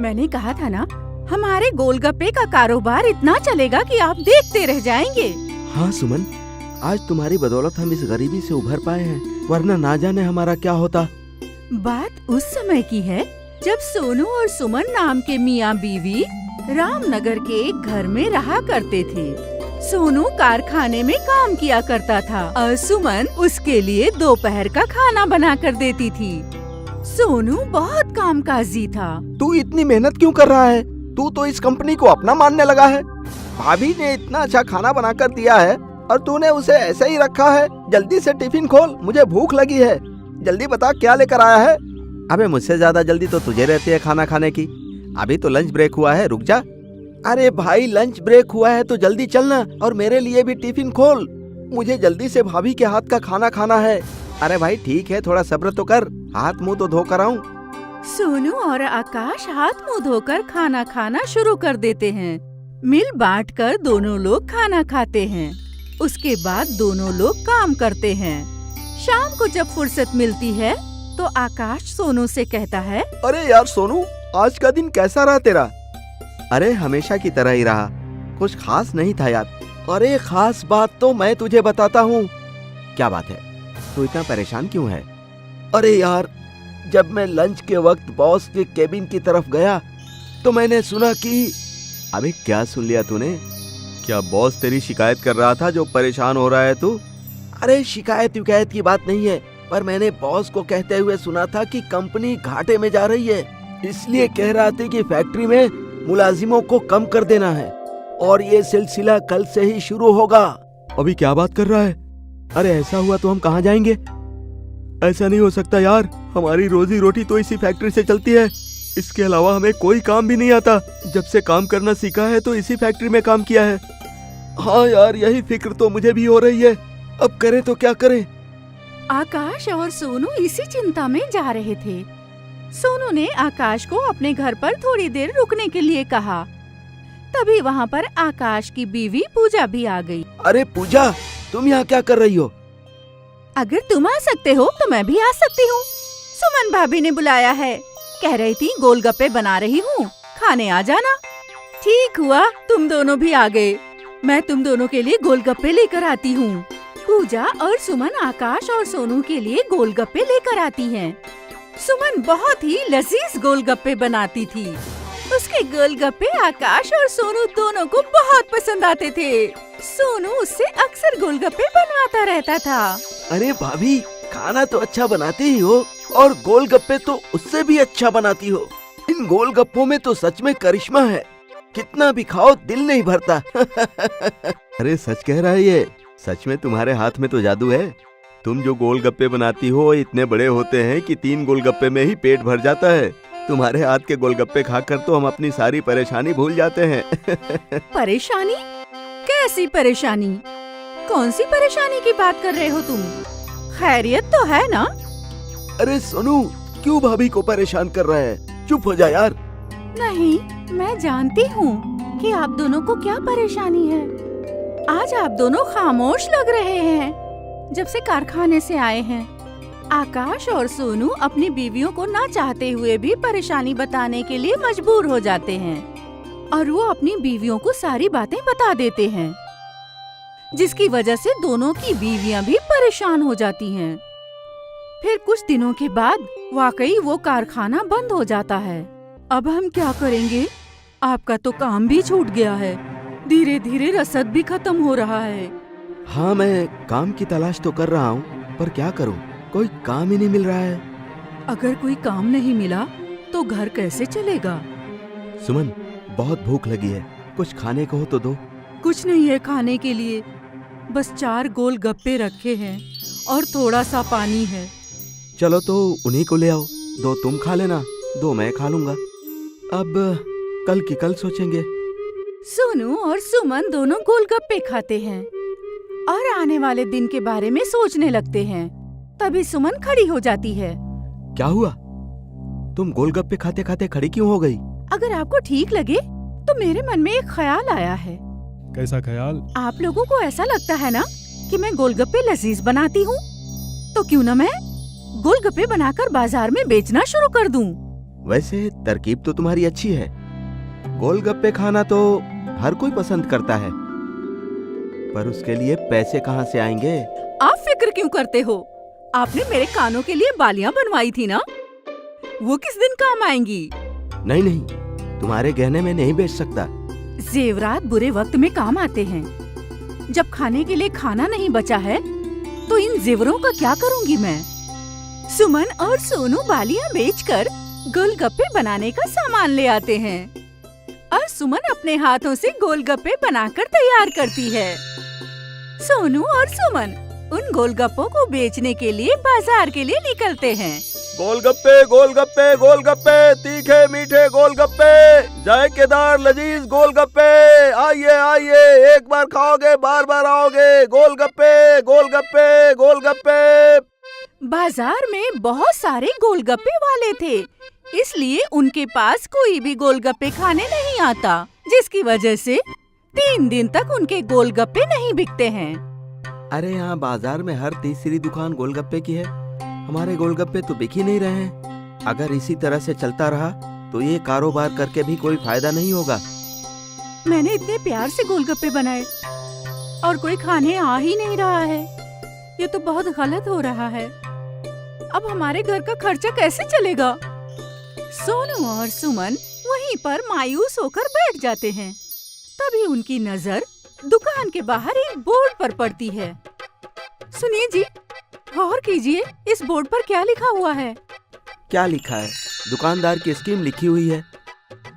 मैंने कहा था ना, हमारे गोलगप्पे का कारोबार इतना चलेगा कि आप देखते रह जाएंगे। हाँ सुमन, आज तुम्हारी बदौलत हम इस गरीबी से उभर पाए हैं, वरना ना जाने हमारा क्या होता। बात उस समय की है जब सोनू और सुमन नाम के मियाँ बीवी रामनगर के एक घर में रहा करते थे। सोनू कारखाने में काम किया करता था और सुमन उसके लिए दोपहर का खाना बना कर देती थी। सोनू बहुत कामकाजी था। तू इतनी मेहनत क्यों कर रहा है? तू तो इस कंपनी को अपना मानने लगा है। भाभी ने इतना अच्छा खाना बनाकर दिया है और तूने उसे ऐसे ही रखा है। जल्दी से टिफिन खोल, मुझे भूख लगी है। जल्दी बता क्या लेकर आया है? अबे मुझसे ज्यादा जल्दी तो तुझे रहती है खाना खाने की। अभी तो लंच ब्रेक हुआ है, रुक जा। अरे भाई, लंच ब्रेक हुआ है तो जल्दी चलना और मेरे लिए भी टिफिन खोल। मुझे जल्दी से भाभी के हाथ का खाना खाना है। अरे भाई ठीक है, थोड़ा सब्र तो कर, हाथ मुंह तो धोकर आऊं। सोनू और आकाश हाथ मुंह धोकर खाना खाना शुरू कर देते हैं। मिल बांटकर दोनों लोग खाना खाते हैं। उसके बाद दोनों लोग काम करते हैं। शाम को जब फुर्सत मिलती है तो आकाश सोनू से कहता है, अरे यार सोनू, आज का दिन कैसा रहा तेरा? अरे हमेशा की तरह ही रहा, कुछ खास नहीं था यार। अरे खास बात तो मैं तुझे बताता हूँ। क्या बात है, तू इतना परेशान क्यों है? अरे यार, जब मैं लंच के वक्त बॉस के केबिन की तरफ गया तो मैंने सुना कि... अबे क्या सुन लिया तूने? क्या बॉस तेरी शिकायत कर रहा था जो परेशान हो रहा है तू? अरे शिकायत विकायत की बात नहीं है, पर मैंने बॉस को कहते हुए सुना था कि कंपनी घाटे में जा रही है, इसलिए कह रहा था कि फैक्ट्री में मुलाजिमों को कम कर देना है और ये सिलसिला कल से ही शुरू होगा। अभी क्या बात कर रहा है? अरे ऐसा हुआ तो हम कहाँ जाएंगे? ऐसा नहीं हो सकता यार, हमारी रोजी रोटी तो इसी फैक्ट्री से चलती है। इसके अलावा हमें कोई काम भी नहीं आता। जब से काम करना सीखा है तो इसी फैक्ट्री में काम किया है। हाँ यार, यही फिक्र तो मुझे भी हो रही है। अब करें तो क्या करें? आकाश और सोनू इसी चिंता में जा रहे थे। सोनू ने आकाश को अपने घर पर थोड़ी देर रुकने के लिए कहा। तभी वहाँ पर आकाश की बीवी पूजा भी आ गई। अरे पूजा, तुम यहाँ क्या कर रही हो? अगर तुम आ सकते हो तो मैं भी आ सकती हूँ। सुमन भाभी ने बुलाया है, कह रही थी गोलगप्पे बना रही हूँ, खाने आ जाना। ठीक हुआ तुम दोनों भी आ गए, मैं तुम दोनों के लिए गोलगप्पे लेकर आती हूँ। पूजा और सुमन आकाश और सोनू के लिए गोलगप्पे लेकर आती हैं। सुमन बहुत ही लजीज गोलगप्पे बनाती थी। उसके गोलगप्पे आकाश और सोनू दोनों को बहुत पसंद आते थे। सोनू उससे अक्सर गोलगप्पे बनवाता रहता था। अरे भाभी, खाना तो अच्छा बनाती ही हो और गोलगप्पे तो उससे भी अच्छा बनाती हो। इन गोलगप्पों में तो सच में करिश्मा है, कितना भी खाओ दिल नहीं भरता। अरे सच कह रहा है ये, सच में तुम्हारे हाथ में तो जादू है। तुम जो गोलगप्पे बनाती हो इतने बड़े होते हैं कि 3 गोलगप्पे में ही पेट भर जाता है। तुम्हारे हाथ के गोलगप्पे खाकर तो हम अपनी सारी परेशानी भूल जाते हैं। परेशानी? कैसी परेशानी? कौन सी परेशानी की बात कर रहे हो तुम? खैरियत तो है ना? अरे सोनू, क्यों भाभी को परेशान कर रहा है? चुप हो जा यार। नहीं, मैं जानती हूँ कि आप दोनों को क्या परेशानी है। आज आप दोनों खामोश लग रहे हैं जब से कारखाने से आए हैं। आकाश और सोनू अपनी बीवियों को ना चाहते हुए भी परेशानी बताने के लिए मजबूर हो जाते हैं और वो अपनी बीवियों को सारी बातें बता देते हैं, जिसकी वजह से दोनों की बीवियां भी परेशान हो जाती हैं। फिर कुछ दिनों के बाद वाकई वो कारखाना बंद हो जाता है। अब हम क्या करेंगे? आपका तो काम भी छूट गया है, धीरे धीरे रसद भी खत्म हो रहा है। हाँ, मैं काम की तलाश तो कर रहा हूँ, पर क्या करूँ, कोई काम ही नहीं मिल रहा है। अगर कोई काम नहीं मिला तो घर कैसे चलेगा? सुमन, बहुत भूख लगी है, कुछ खाने को हो तो दो। कुछ नहीं है खाने के लिए, बस 4 गोल गप्पे रखे हैं और थोड़ा सा पानी है। चलो तो उन्हीं को ले आओ, 2 तुम खा लेना, 2 मैं खा लूंगा। अब कल की कल सोचेंगे। सोनू और सुमन दोनों गोलगप्पे खाते हैं और आने वाले दिन के बारे में सोचने लगते हैं। तभी सुमन खड़ी हो जाती है। क्या हुआ? तुम गोलगप्पे खाते खाते खड़ी क्यों हो गई? अगर आपको ठीक लगे तो मेरे मन में एक ख्याल आया है। कैसा ख्याल? आप लोगों को ऐसा लगता है ना कि मैं गोलगप्पे लजीज बनाती हूँ, तो क्यों न मैं गोलगप्पे बनाकर बाजार में बेचना शुरू कर दूं। वैसे तरकीब तो तुम्हारी अच्छी है। गोलगप्पे खाना तो हर कोई पसंद करता है, पर उसके लिए पैसे कहाँ से आएंगे? आप फिक्र क्यों करते हो? आपने मेरे कानों के लिए बालियां बनवाई थी ना, वो किस दिन काम आएंगी? नहीं नहीं, तुम्हारे गहने में नहीं बेच सकता। जेवरात बुरे वक्त में काम आते हैं। जब खाने के लिए खाना नहीं बचा है तो इन जेवरों का क्या करूंगी मैं? सुमन और सोनू बालियां बेचकर गोलगप्पे बनाने का सामान ले आते हैं और सुमन अपने हाथों से गोलगप्पे बनाकर तैयार करती है। सोनू और सुमन उन गोलगप्पों को बेचने के लिए बाजार के लिए निकलते हैं। गोलगप्पे गोलगप्पे गोलगप्पे, तीखे मीठे गोलगप्पे, जायकेदार लजीज गोलगप्पे, आइए आइए, एक बार खाओगे बार बार आओगे। गोलगप्पे गोलगप्पे गोलगप्पे। बाजार में बहुत सारे गोलगप्पे वाले थे, इसलिए उनके पास कोई भी गोलगप्पे खाने नहीं आता, जिसकी वजह से 3 दिन तक उनके गोलगप्पे नहीं बिकते हैं। अरे यहाँ बाजार में हर तीसरी दुकान गोलगप्पे की है, हमारे गोलगप्पे तो बिक ही नहीं रहे हैं। अगर इसी तरह से चलता रहा तो ये कारोबार करके भी कोई फायदा नहीं होगा। मैंने इतने प्यार से गोलगप्पे बनाए और कोई खाने आ ही नहीं रहा है। ये तो बहुत गलत हो रहा है। अब हमारे घर का खर्चा कैसे चलेगा? सोनू और सुमन वहीं पर मायूस होकर बैठ जाते हैं। तभी उनकी नजर दुकान के बाहर एक बोर्ड पर पड़ती है। सुनिए जी, गौर कीजिए, इस बोर्ड पर क्या लिखा हुआ है? क्या लिखा है? दुकानदार की स्कीम लिखी हुई है।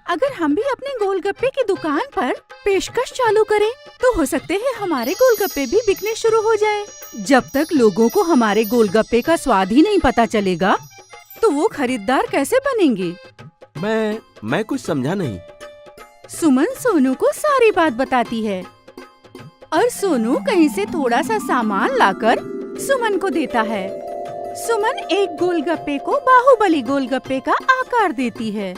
अगर हम भी अपने गोलगप्पे की दुकान पर पेशकश चालू करें तो हो सकते हैं हमारे गोलगप्पे भी बिकने शुरू हो जाए। जब तक लोगों को हमारे गोलगप्पे का स्वाद ही नहीं पता चलेगा तो वो खरीदार कैसे बनेंगे? मैं कुछ समझा नहीं। सुमन सोनू को सारी बात बताती है और सोनू कहीं से थोड़ा सा सामान लाकर सुमन को देता है। सुमन एक गोलगप्पे को बाहुबली गोलगप्पे का आकार देती है।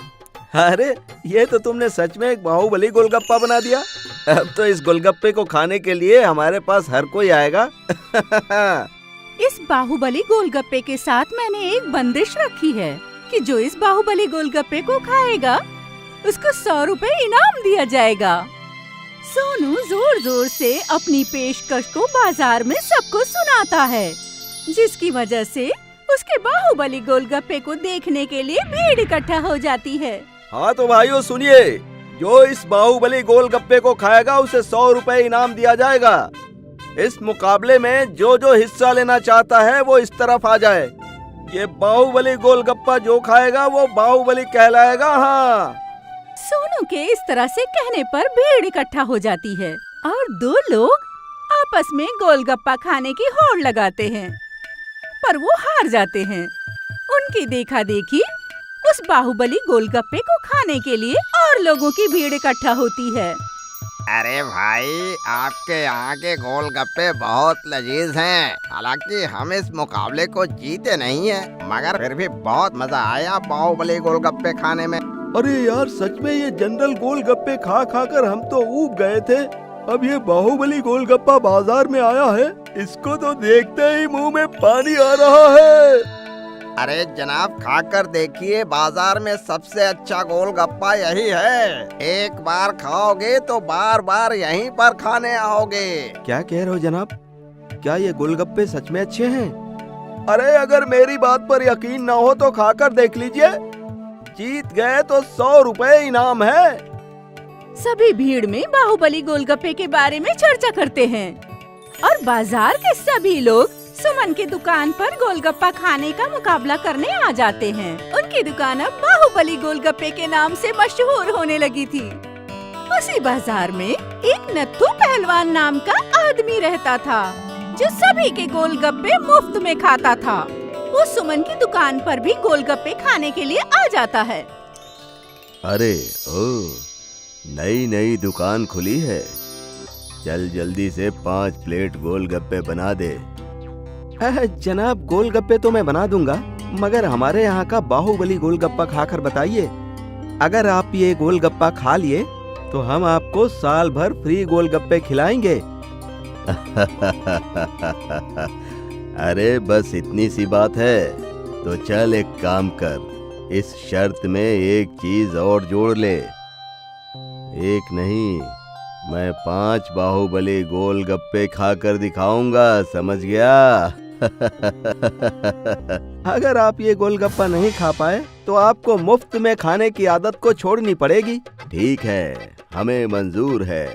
अरे ये तो तुमने सच में एक बाहुबली गोलगप्पा बना दिया। अब तो इस गोलगप्पे को खाने के लिए हमारे पास हर कोई आएगा। इस बाहुबली गोलगप्पे के साथ मैंने एक बंदिश रखी है कि जो इस बाहुबली गोलगप्पे को खाएगा उसको 100 रुपए इनाम दिया जाएगा। सोनू जोर जोर से अपनी पेशकश को बाजार में सबको सुनाता है, जिसकी वजह से उसके बाहुबली गोलगप्पे को देखने के लिए भीड़ इकट्ठा हो जाती है। हाँ तो भाइयों सुनिए, जो इस बाहुबली गोलगप्पे को खाएगा उसे 100 रुपए इनाम दिया जाएगा। इस मुकाबले में जो जो हिस्सा लेना चाहता है वो इस तरफ आ जाए। ये बाहुबली गोलगप्पा जो खाएगा वो बाहुबली कहलाएगा। हाँ। सोनू के इस तरह से कहने पर भीड़ इकट्ठा हो जाती है और 2 लोग आपस में गोलगप्पा खाने की होड़ लगाते हैं, पर वो हार जाते हैं। उनकी देखा देखी उस बाहुबली गोलगप्पे को खाने के लिए और लोगों की भीड़ इकट्ठा होती है। अरे भाई, आपके यहाँ के गोलगप्पे बहुत लजीज हैं। हालांकि हम इस मुकाबले को जीते नहीं हैं, मगर फिर भी बहुत मजा आया बाहुबली गोलगप्पे खाने में। अरे यार सच में ये जनरल गोलगप्पे खा खा कर हम तो ऊब गए थे। अब ये बाहुबली गोलगप्पा बाजार में आया है, इसको तो देखते ही मुंह में पानी आ रहा है। अरे जनाब, खाकर देखिए, बाजार में सबसे अच्छा गोलगप्पा यही है। एक बार खाओगे तो बार बार यहीं पर खाने आओगे। क्या कह रहे हो जनाब? क्या ये गोलगप्पे सच में अच्छे हैं? अरे अगर मेरी बात पर यकीन ना हो तो खाकर देख लीजिए। जीत गए तो 100 रुपए इनाम है। सभी भीड़ में बाहुबली गोलगप्पे के बारे में चर्चा करते हैं और बाजार के सभी लोग सुमन की दुकान पर गोलगप्पा खाने का मुकाबला करने आ जाते हैं। उनकी दुकान अब बाहुबली गोलगप्पे के नाम से मशहूर होने लगी थी। उसी बाजार में एक नत्थू पहलवान नाम का आदमी रहता था, जो सभी के गोलगप्पे मुफ्त में खाता था। वो सुमन की दुकान पर भी गोलगप्पे खाने के लिए आ जाता है। अरे ओ, नई नई दुकान खुली है, चल जल्दी से 5 प्लेट गोलगप्पे बना दे। जनाब गोलगप्पे तो मैं बना दूंगा, मगर हमारे यहाँ का बाहुबली गोलगप्पा खाकर बताइए। अगर आप ये गोलगप्पा खा लिए तो हम आपको साल भर फ्री गोलगप्पे खिलाएंगे। अरे बस इतनी सी बात है तो चल एक काम कर, इस शर्त में एक चीज और जोड़ ले। एक नहीं, मैं 5 बाहुबली गोलगप्पे खाकर दिखाऊंगा, समझ गया? अगर आप ये गोलगप्पा नहीं खा पाए तो आपको मुफ्त में खाने की आदत को छोड़नी पड़ेगी। ठीक है, हमें मंजूर है।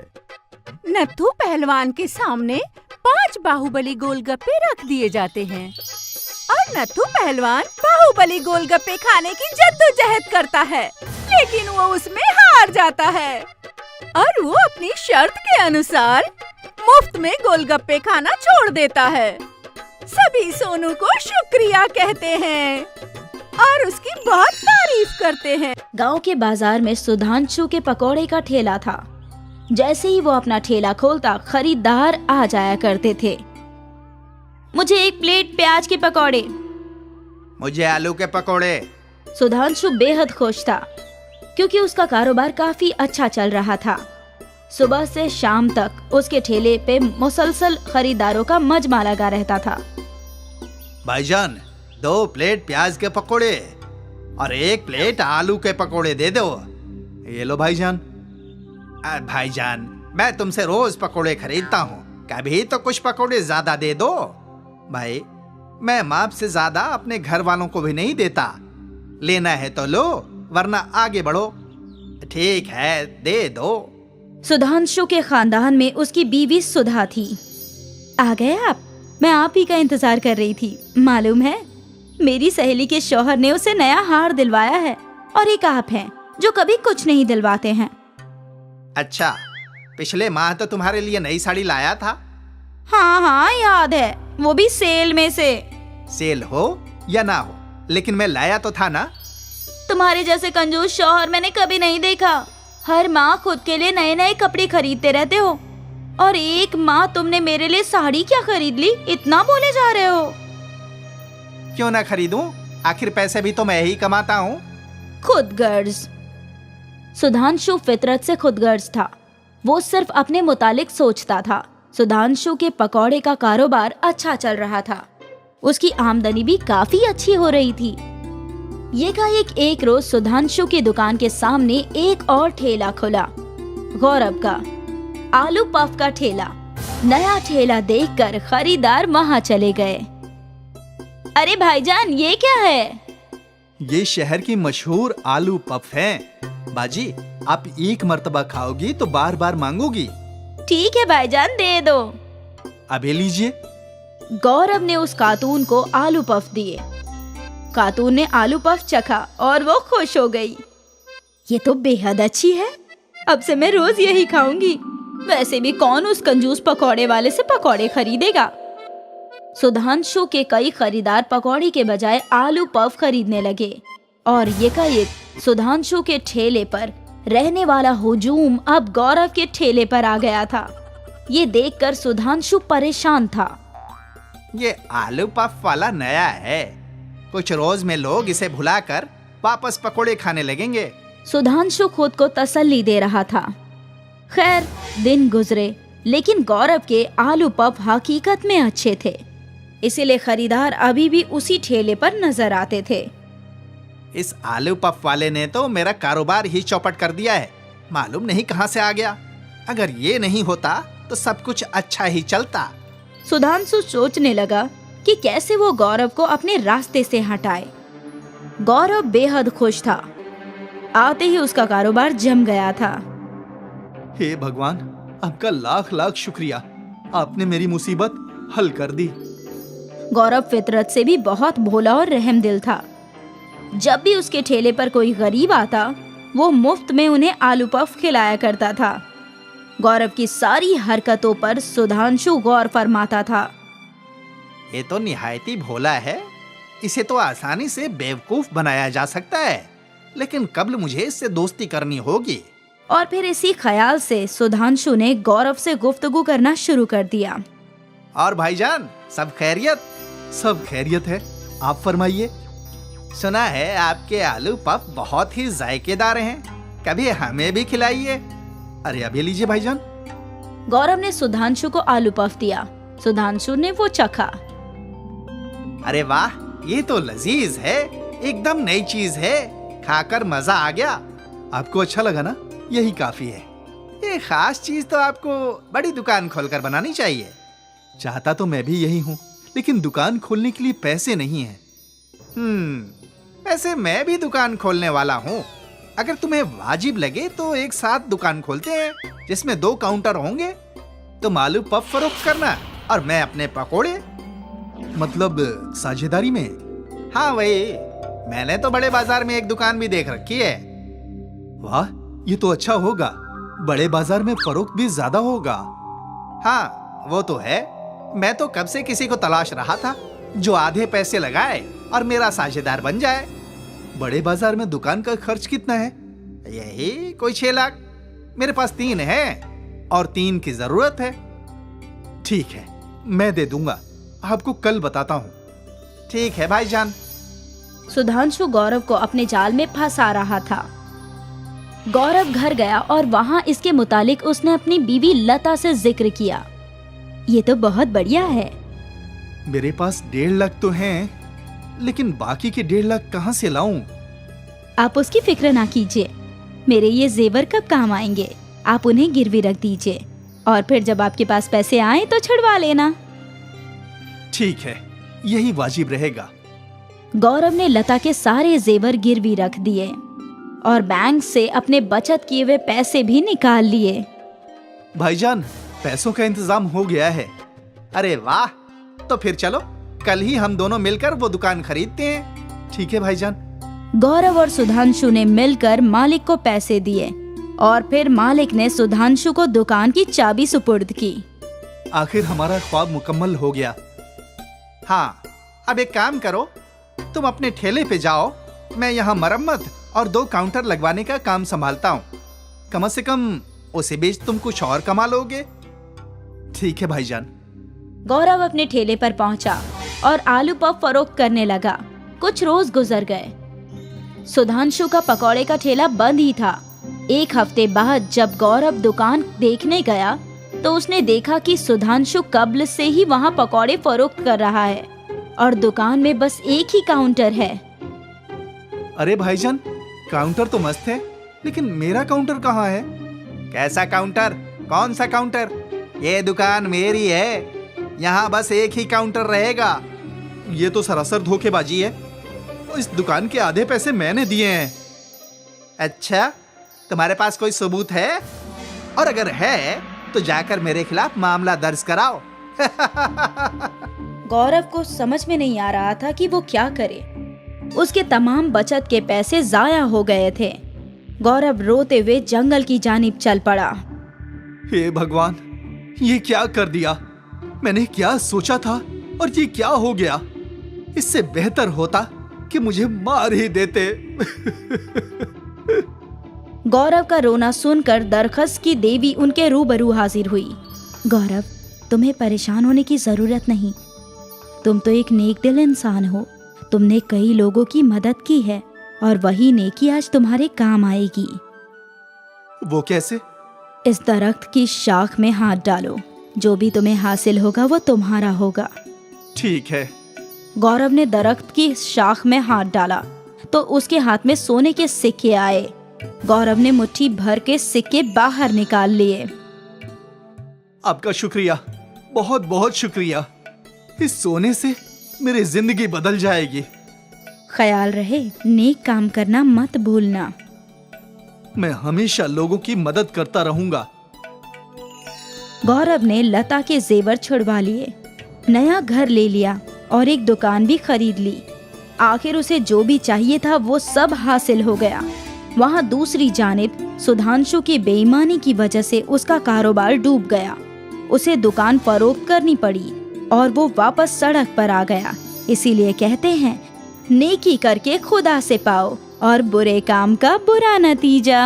नत्थू पहलवान के सामने 5 बाहुबली गोलगप्पे रख दिए जाते हैं और नत्थू पहलवान बाहुबली गोलगप्पे खाने की जद्दोजहद करता है, लेकिन वो उसमें हार जाता है और वो अपनी शर्त के अनुसार मुफ्त में गोलगप्पे खाना छोड़ देता है। सभी सोनू को शुक्रिया कहते हैं और उसकी बहुत तारीफ करते हैं। गांव के बाजार में सुधांशु के पकौड़े का ठेला था। जैसे ही वो अपना ठेला खोलता, खरीदार आ जाया करते थे। मुझे 1 प्लेट प्याज के पकौड़े। मुझे आलू के पकोड़े। सुधांशु बेहद खुश था क्योंकि उसका कारोबार काफी अच्छा चल रहा था। सुबह से शाम तक उसके ठेले पे मुसलसल खरीदारों का मजमा लगा रहता था। भाईजान, 2 प्लेट प्याज के पकोड़े और 1 प्लेट आलू के पकोड़े दे दो। ये लो भाईजान। भाईजान, मैं तुमसे रोज पकोड़े खरीदता हूँ, कभी तो कुछ पकोड़े ज्यादा दे दो। भाई, मैं माप से ज्यादा अपने घर वालों को भी नहीं देता। लेना है तो लो, वरना आगे बढ़ो। ठीक है, दे दो। सुधांशु के खानदान में उसकी बीवी सुधा थी। आ गए आप? मैं आप ही का इंतजार कर रही थी। मालूम है, मेरी सहेली के शौहर ने उसे नया हार दिलवाया है और एक आप हैं जो कभी कुछ नहीं दिलवाते हैं। अच्छा, पिछले माह तो तुम्हारे लिए नई साड़ी लाया था। हाँ हाँ, याद है, वो भी सेल में से। सेल हो या ना हो, लेकिन मैं लाया तो था ना। तुम्हारे जैसे कंजूस शौहर मैंने कभी नहीं देखा। हर माह खुद के लिए नए नए कपड़े खरीदते रहते हो और एक माह तुमने मेरे लिए साड़ी क्या खरीद ली? इतना बोले जा रहे हो। क्यों ना खरीदूं? आखिर पैसे भी तो मैं ही कमाता हूँ। खुदगर्ज। सुधांशु फितरत से खुदगर्ज था। वो सिर्फ अपने मुतालिक सोचता था। सुधांशु के पकौड़े का कारोबार अच्छा चल रहा था। उसकी आमदनी भी काफी अच्छी हो रही थी। ये का एक रोज सुधांशु की दुकान के सामने एक और ठेला खुला, गौरव का आलू पफ का ठेला। नया ठेला देखकर खरीदार वहां चले गए। अरे भाईजान, ये क्या है? ये शहर की मशहूर आलू पफ हैं। बाजी, आप एक मर्तबा खाओगी तो बार बार मांगोगी। ठीक है भाईजान, दे दो। अभी लीजिए। गौरव ने उस खातून को आलू पफ दिए। खातून ने आलू पफ चखा और वो खुश हो गई। ये तो बेहद अच्छी है, अब से मैं रोज यही खाऊंगी। वैसे भी कौन उस कंजूस पकौड़े वाले से पकौड़े खरीदेगा। सुधांशु के कई खरीदार पकौड़ी के बजाय आलू पफ खरीदने लगे और एकाएक सुधांशु के ठेले पर रहने वाला हुजूम अब गौरव के ठेले पर आ गया था। ये देखकर सुधांशु परेशान था। ये आलू पफ वाला नया है, कुछ रोज में लोग इसे भुलाकर वापस पकोड़े खाने लगेंगे। सुधांशु खुद को तसल्ली दे रहा था। खैर, दिन गुजरे, लेकिन गौरव के आलू पफ हकीकत में अच्छे थे, इसीलिए खरीदार अभी भी उसी ठेले पर नजर आते थे। इस आलू पफ वाले ने तो मेरा कारोबार ही चौपट कर दिया है। मालूम नहीं कहां से आ गया। अगर ये नहीं होता तो सब कुछ अच्छा ही चलता। सुधांशु सोचने लगा कि कैसे वो गौरव को अपने रास्ते से हटाए। गौरव बेहद खुश था। आते ही उसका कारोबार जम गया था। हे भगवान, आपका लाख लाख शुक्रिया, आपने मेरी मुसीबत हल कर दी। गौरव फितरत से भी बहुत भोला और रहमदिल था। जब भी उसके ठेले पर कोई गरीब आता, वो मुफ्त में उन्हें आलू पफ खिलाया करता था। गौरव की सारी हरकतों पर सुधांशु गौर फरमाता था। ये तो निहायती भोला है, इसे तो आसानी से बेवकूफ बनाया जा सकता है, लेकिन कब्ल मुझे इससे दोस्ती करनी होगी। और फिर इसी ख्याल से सुधांशु ने गौरव से गुफ्तगू करना शुरू कर दिया। और भाईजान, सब खैरियत? सब खैरियत है, आप फरमाइए। सुना है आपके आलू पफ बहुत ही जायकेदार हैं, कभी हमें भी खिलाइए। अरे अभी लीजिए भाईजान। गौरव ने सुधांशु को आलू पफ दिया। सुधांशु ने वो चखा। अरे वाह, ये तो लजीज है, एकदम नई चीज है, खाकर मजा आ गया। आपको अच्छा लगा ना, यही काफी है। ये खास चीज तो आपको बड़ी दुकान खोलकर बनानी चाहिए। चाहता तो मैं भी यही हूँ, लेकिन दुकान खोलने के लिए पैसे नहीं है। वैसे मैं भी दुकान खोलने वाला हूँ। अगर तुम्हें वाजिब लगे तो एक साथ दुकान खोलते हैं, जिसमें 2 काउंटर होंगे। तुम आलू पफ फरोख्त करना और मैं अपने पकोड़े। मतलब साझेदारी में? हाँ वही। मैंने तो बड़े बाजार में एक दुकान भी देख रखी है। वाह, ये तो अच्छा होगा। बड़े बाजार में फरोख्त भी ज्यादा होगा। हाँ वो तो है। मैं तो कब से किसी को तलाश रहा था जो आधे पैसे लगाए और मेरा साझेदार बन जाए। बड़े बाजार में दुकान का खर्च कितना है? यही कोई 6 लाख। मेरे पास 3 है और 3 की जरूरत है। ठीक है, मैं दे दूंगा। आपको कल बताता हूँ। ठीक है भाईजान। सुधांशु गौरव को अपने जाल में फंसा रहा था। गौरव घर गया और वहाँ इसके मुतालिक उसने अपनी बीवी लता से जिक्र किया। ये तो बहुत बढ़िया है। मेरे पास 1.5 लाख तो हैं, लेकिन बाकी के 1.5 लाख कहाँ से लाऊं? आप उसकी फिक्र ना कीजिए। मेरे ये जेवर कब काम आएंगे, आप उन्हें गिरवी रख दीजिए और फिर जब आपके पास पैसे आए तो छुड़वा लेना। ठीक है, यही वाजिब रहेगा। गौरव ने लता के सारे जेवर गिरवी रख दिए और बैंक से अपने बचत किए हुए पैसे भी निकाल लिए। भाईजान, पैसों का इंतजाम हो गया है। अरे वाह, तो फिर चलो कल ही हम दोनों मिलकर वो दुकान खरीदते हैं। ठीक है भाईजान। गौरव और सुधांशु ने मिलकर मालिक को पैसे दिए और फिर मालिक ने सुधांशु को दुकान की चाबी सुपुर्द की। आखिर हमारा ख्वाब मुकम्मल हो गया। हाँ, अब एक काम करो, तुम अपने ठेले पे जाओ, मैं यहाँ मरम्मत और 2 काउंटर लगवाने का काम संभालता हूँ। कम से कम उसी बीच तुम कुछ और कमा लोगे। ठीक है भाईजान। गौरव अपने ठेले पर पहुंचा और आलू पफ फरोख्त करने लगा। कुछ रोज गुजर गए। सुधांशु का पकौड़े का ठेला बंद ही था। 1 हफ्ते बाद जब गौरव दुकान देखने गया तो उसने देखा कि सुधांशु कब्ल से ही वहाँ पकौड़े फरोख्त कर रहा है और दुकान में बस एक ही काउंटर है। अरे भाईजान, काउंटर तो मस्त है, लेकिन मेरा काउंटर कहाँ है? कैसा काउंटर? कौन सा काउंटर? ये दुकान मेरी है, यहाँ बस एक ही काउंटर रहेगा। ये तो सरासर धोखेबाजी है। इस दुकान के आधे पैसे मैंने दिए हैं। अच्छा, तुम्हारे पास कोई सबूत है? और अगर है तो जाकर मेरे खिलाफ मामला दर्ज कराओ। गौरव को समझ में नहीं आ रहा था कि वो क्या करे। उसके तमाम बचत के पैसे जाया हो गए थे। गौरव रोते हुए जंगल की जानिब चल पड़ा। हे भगवान, ये क्या कर दिया? मैंने क्या सोचा था और ये क्या हो गया? इससे बेहतर होता कि मुझे मार ही देते। गौरव का रोना सुनकर दरखस की देवी उनके रूबरू हाजिर हुई। गौरव, तुम्हें परेशान होने की जरूरत नहीं। तुम तो एक नेक दिल इंसान हो। तुमने कई लोगों की मदद की है और वही नेकी आज तुम्हारे काम आएगी। वो कैसे? इस दरख्त की शाख में हाथ डालो। जो भी तुम्हें हासिल होगा वो तुम्हारा होगा। ठीक है। गौरव ने दरख्त की शाख में हाथ डाला तो उसके हाथ में सोने के सिक्के आए। गौरव ने मुट्ठी भर के सिक्के बाहर निकाल लिए। आपका शुक्रिया, बहुत बहुत शुक्रिया। इस सोने से मेरी जिंदगी बदल जाएगी। ख्याल रहे, नेक काम करना मत भूलना। मैं हमेशा लोगों की मदद करता रहूंगा। गौरव ने लता के जेवर छुड़वा लिए, नया घर ले लिया और एक दुकान भी खरीद ली। आखिर उसे जो भी चाहिए था वो सब हासिल हो गया। वहाँ दूसरी जानिब सुधांशु की बेईमानी की वजह से उसका कारोबार डूब गया। उसे दुकान फरोख्त करनी पड़ी और वो वापस सड़क पर आ गया। इसीलिए कहते हैं, नेकी करके खुदा से पाओ और बुरे काम का बुरा नतीजा।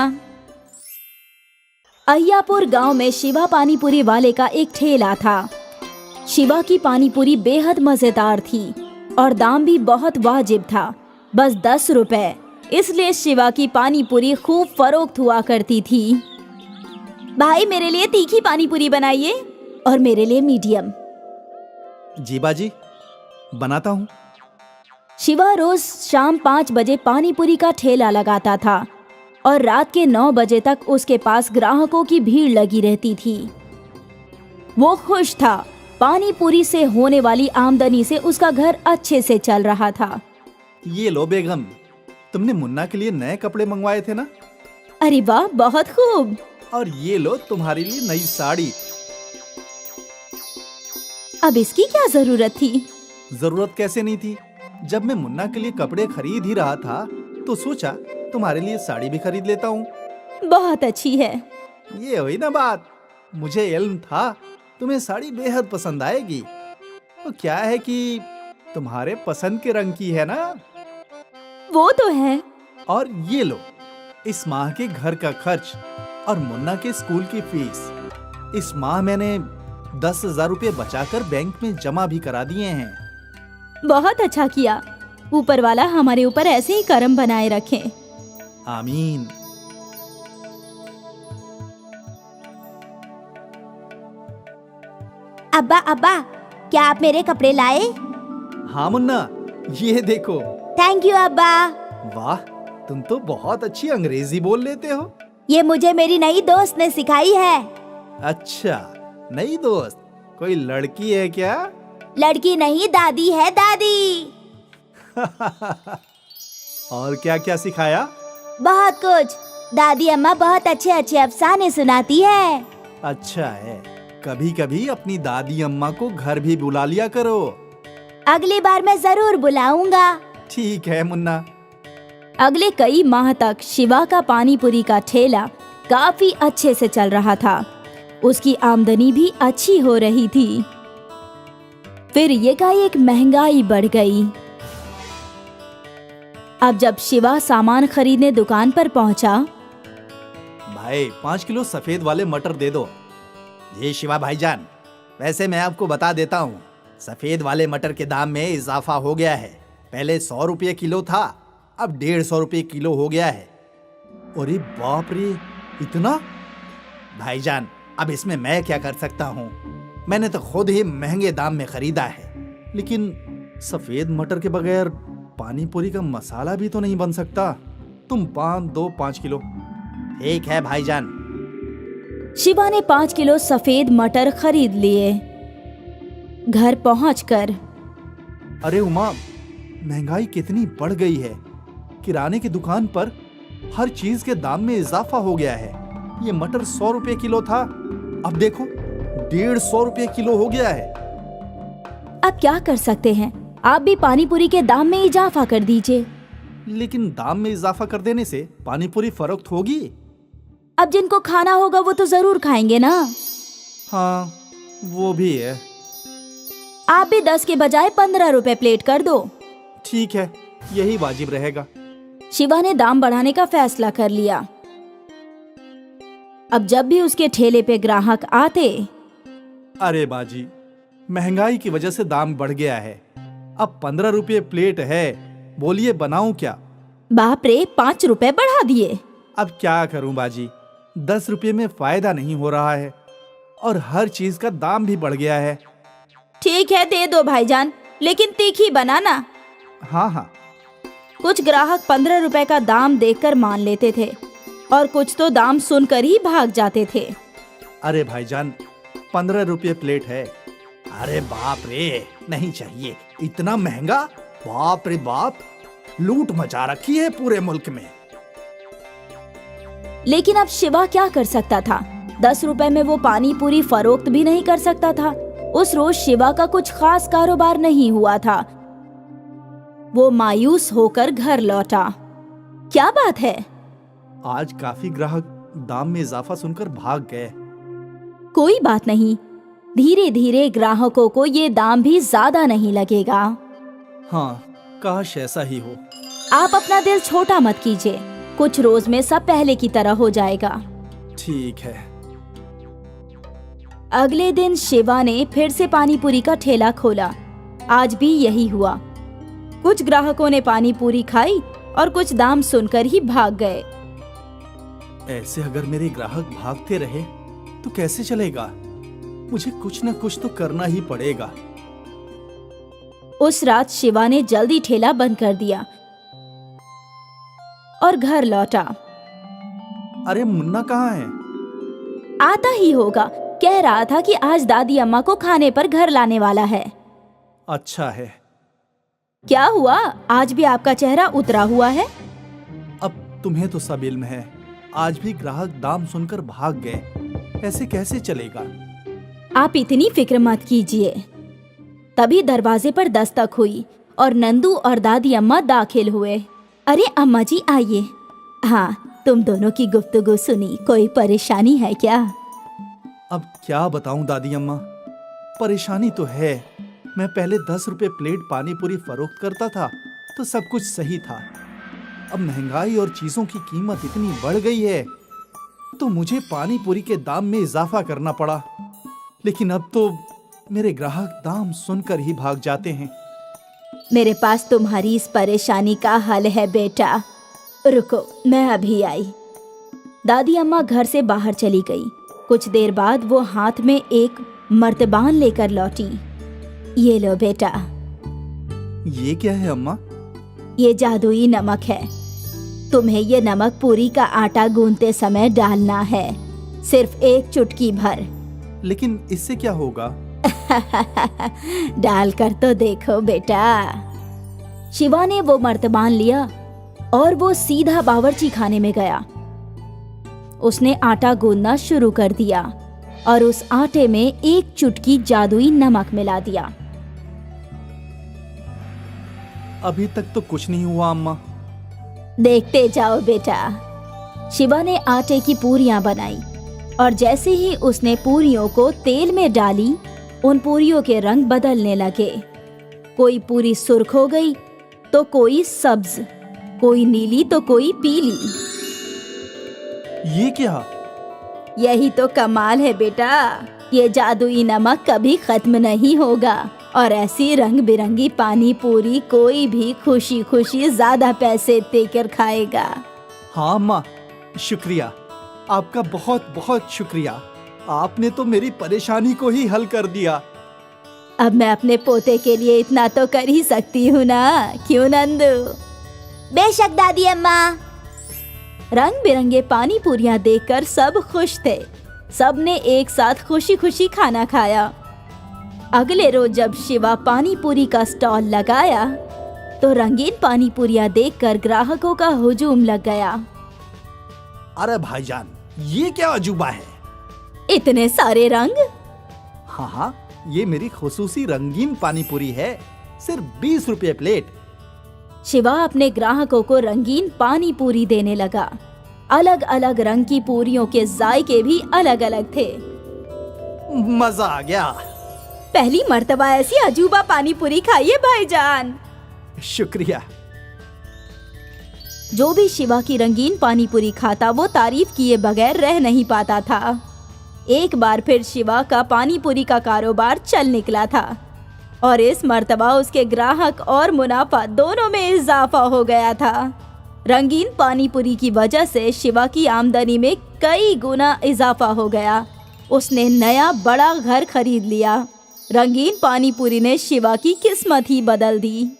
अय्यापुर गांव में शिवा पानीपुरी वाले का एक ठेला था। शिवा की पानीपुरी बेहद मजेदार थी और दाम भी बहुत वाजिब था, बस 10 रुपए। इसलिए शिवा की पानीपुरी खूब फरोख्त हुआ करती थी। भाई, मेरे लिए तीखी पानीपुरी बनाइए और मेरे लिए मीडियम। जी बाजी, बनाता हूँ। शिवा रोज शाम 5 बजे पानी पूरी का ठेला लगाता था और रात के 9 बजे तक उसके पास ग्राहकों की भीड़ लगी रहती थी। वो खुश था। पानी पूरी से होने वाली आमदनी से उसका घर अच्छे से चल रहा था। ये लो बेगम, तुमने मुन्ना के लिए नए कपड़े मंगवाए थे ना? अरे वाह, बहुत खूब। और ये लो तुम्हारे लिए नई साड़ी। अब इसकी क्या जरूरत थी? जरूरत कैसे नहीं थी? जब मैं मुन्ना के लिए कपड़े खरीद ही रहा था तो सोचा तुम्हारे लिए साड़ी भी खरीद लेता हूँ। बहुत अच्छी है। ये हुई ना बात। मुझे इल्म था तुम्हें साड़ी बेहद पसंद आएगी। तो क्या है कि तुम्हारे पसंद के रंग की है ना? वो तो है। और ये लो, इस माह के घर का खर्च और मुन्ना के स्कूल की फीस। इस माह मैंने 10,000 रुपये बचाकर बैंक में जमा भी करा दिए हैं। बहुत अच्छा किया। ऊपर वाला हमारे ऊपर ऐसे ही करम बनाए रखे। आमीन। अब्बा अब्बा, क्या आप मेरे कपड़े लाए? हाँ मुन्ना, ये देखो। थैंक यू अब्बा। वाह, तुम तो बहुत अच्छी अंग्रेजी बोल लेते हो। ये मुझे मेरी नई दोस्त ने सिखाई है। अच्छा, नई दोस्त? कोई लड़की है क्या? लड़की नहीं, दादी है, दादी। और क्या क्या सिखाया? बहुत कुछ। दादी अम्मा बहुत अच्छे अच्छे अफसाने सुनाती है। अच्छा है। कभी कभी अपनी दादी अम्मा को घर भी बुला लिया करो। अगली बार मैं जरूर बुलाऊंगा। ठीक है मुन्ना। अगले कई माह तक शिवा का पानी पूरी का ठेला काफी अच्छे से चल रहा था। उसकी आमदनी भी अच्छी हो रही थी। फिर एकाएक महंगाई बढ़ गई। अब जब शिवा सामान खरीदने दुकान पर पहुंचा। भाई 5 किलो सफेद वाले मटर दे दो। जी शिवा भाईजान, वैसे मैं आपको बता देता हूँ, सफेद वाले मटर के दाम में इजाफा हो गया है। पहले 100 रुपये किलो था, अब 150 रुपये किलो हो गया है। अरे बाप रे, इतना? भाईजान, अब इसमें मैं क्या कर सकता हूँ? मैंने तो खुद ही महंगे दाम में खरीदा है। लेकिन सफेद मटर के बगैर पानी पूरी का मसाला भी तो नहीं बन सकता। तुम 5 किलो। ठीक है भाईजान। शिवा ने 5 किलो सफेद मटर खरीद लिए। घर पहुंचकर, अरे उमा, महंगाई कितनी बढ़ गई है। किराने की दुकान पर हर चीज के दाम में इजाफा हो गया है। ये मटर 100 रुपए किलो था, अब देखो 150 रुपये किलो हो गया है। अब क्या कर सकते हैं? आप भी पानी पूरी के दाम में इजाफा कर दीजिए। लेकिन दाम में इजाफा कर देने से पानी पूरी फरोख्त होगी? अब जिनको खाना होगा वो तो जरूर खाएंगे ना। हाँ, वो भी है। आप भी 10 के बजाय 15 रुपए प्लेट कर दो। ठीक है, यही वाजिब रहेगा। शिवा ने दाम बढ़ाने का फैसला कर लिया। अब जब भी उसके ठेले पे ग्राहक आते, अरे बाजी, महंगाई की वजह से दाम बढ़ गया है। अब 15 रुपये प्लेट है, बोलिए बनाऊं क्या? बाप रे, 5 रुपए बढ़ा दिए। अब क्या करूं बाजी, 10 रुपये में फायदा नहीं हो रहा है और हर चीज का दाम भी बढ़ गया है। ठीक है, दे दो भाईजान, लेकिन तीखी बनाना। हाँ हाँ। कुछ ग्राहक 15 रुपए का दाम देखकर मान लेते थे और कुछ तो दाम सुनकर ही भाग जाते थे। अरे भाईजान, 15 रुपये प्लेट है। अरे बाप रे, नहीं चाहिए इतना महंगा। बाप रे बाप, लूट मचा रखी है पूरे मुल्क में। लेकिन अब शिवा क्या कर सकता था? 10 रुपए में वो पानी पूरी फरोख्त भी नहीं कर सकता था। उस रोज शिवा का कुछ खास कारोबार नहीं हुआ था। वो मायूस होकर घर लौटा। क्या बात है? आज काफी ग्राहक दाम में इजाफा सुनकर भाग गए। कोई बात नहीं, धीरे धीरे ग्राहकों को ये दाम भी ज्यादा नहीं लगेगा। हाँ, काश ऐसा ही हो। आप अपना दिल छोटा मत कीजिए, कुछ रोज में सब पहले की तरह हो जाएगा। ठीक है। अगले दिन शिवा ने फिर से पानी पूरी का ठेला खोला। आज भी यही हुआ। कुछ ग्राहकों ने पानी पूरी खाई और कुछ दाम सुनकर ही भाग गए। ऐसे अगर मेरे ग्राहक भागते रहे तो कैसे चलेगा? मुझे कुछ न कुछ तो करना ही पड़ेगा। उस रात शिवा ने जल्दी ठेला बंद कर दिया और घर लौटा। अरे मुन्ना कहाँ है? आता ही होगा, कह रहा था कि आज दादी अम्मा को खाने पर घर लाने वाला है। अच्छा है। क्या हुआ, आज भी आपका चेहरा उतरा हुआ है? अब तुम्हें तो सब इल्म है, आज भी ग्राहक दाम सुनकर भाग गए, ऐसे कैसे चलेगा? आप इतनी फिक्र मत कीजिए। तभी दरवाजे पर दस्तक हुई और नंदू और दादी अम्मा दाखिल हुए। अरे अम्मा जी आइए। हाँ, तुम दोनों की गुफ्तगू सुनी, कोई परेशानी है क्या? अब क्या बताऊं दादी अम्मा, परेशानी तो है। मैं पहले 10 रुपए प्लेट पानी पूरी फरोख्त करता था तो सब कुछ सही था। अब महंगाई और चीजों की कीमत इतनी बढ़ गई है तो मुझे पानी पूरी के दाम में इजाफा करना पड़ा। लेकिन अब तो मेरे ग्राहक दाम सुनकर ही भाग जाते हैं। मेरे पास तुम्हारी इस परेशानी का हल है बेटा। रुको, मैं अभी आई। दादी अम्मा घर से बाहर चली गई। कुछ देर बाद वो हाथ में एक मर्तबान लेकर लौटी। ये लो बेटा। ये क्या है अम्मा? ये जादुई नमक है। तुम्हें ये नमक पूरी का आटा गूंथते समय डालना है, सिर्फ एक चुटकी भर। लेकिन इससे क्या होगा? डालकर तो देखो बेटा। शिवा ने वो मर्तबान लिया और वो सीधा बावर्ची खाने में गया। उसने आटा गूंदना शुरू कर दिया और उस आटे में एक चुटकी जादुई नमक मिला दिया। अभी तक तो कुछ नहीं हुआ अम्मा। देखते जाओ बेटा। शिवा ने आटे की पूरियां बनाई और जैसे ही उसने पूरियों को तेल में डाली, उन पूरियों के रंग बदलने लगे। कोई पूरी सुर्ख हो गई तो कोई सब्ज, कोई नीली तो कोई पीली। ये क्या? यही तो कमाल है बेटा। ये जादुई नमक कभी खत्म नहीं होगा और ऐसी रंग बिरंगी पानी पूरी कोई भी खुशी खुशी ज्यादा पैसे देकर खाएगा। हाँ अम्मा, शुक्रिया, आपका बहुत बहुत शुक्रिया। आपने तो मेरी परेशानी को ही हल कर दिया। अब मैं अपने पोते के लिए इतना तो कर ही सकती हूँ ना, क्यों नंदू? बेशक दादी अम्मा। रंग बिरंगे पानी पूरियां देखकर सब खुश थे। सब ने एक साथ खुशी खुशी खाना खाया। अगले रोज जब शिवा पानी पूरी का स्टॉल लगाया तो रंगीन पानी पूरियां देखकर ग्राहकों का हुजूम लग गया। अरे भाईजान, ये क्या अजूबा है? इतने सारे रंग? हाँ हाँ, ये मेरी खुसूसी रंगीन पानी पूरी है, सिर्फ 20 रुपए प्लेट। शिवा अपने ग्राहकों को रंगीन पानी पूरी देने लगा। अलग अलग रंग की पूरियों के जायके भी अलग अलग थे। मजा आ गया। पहली मर्तबा ऐसी अजूबा पानी पूरी खाइए भाईजान। शुक्रिया। जो भी शिवा की रंगीन पानी पूरी खाता वो तारीफ किए बगैर रह नहीं पाता था। एक बार फिर शिवा का पानी पूरी का कारोबार चल निकला था और इस मर्तबा उसके ग्राहक और मुनाफा दोनों में इजाफा हो गया था। रंगीन पानी पूरी की वजह से शिवा की आमदनी में कई गुना इजाफा हो गया। उसने नया बड़ा घर खरीद लिया। रंगीन पानी पूरी ने शिवा की किस्मत ही बदल दी।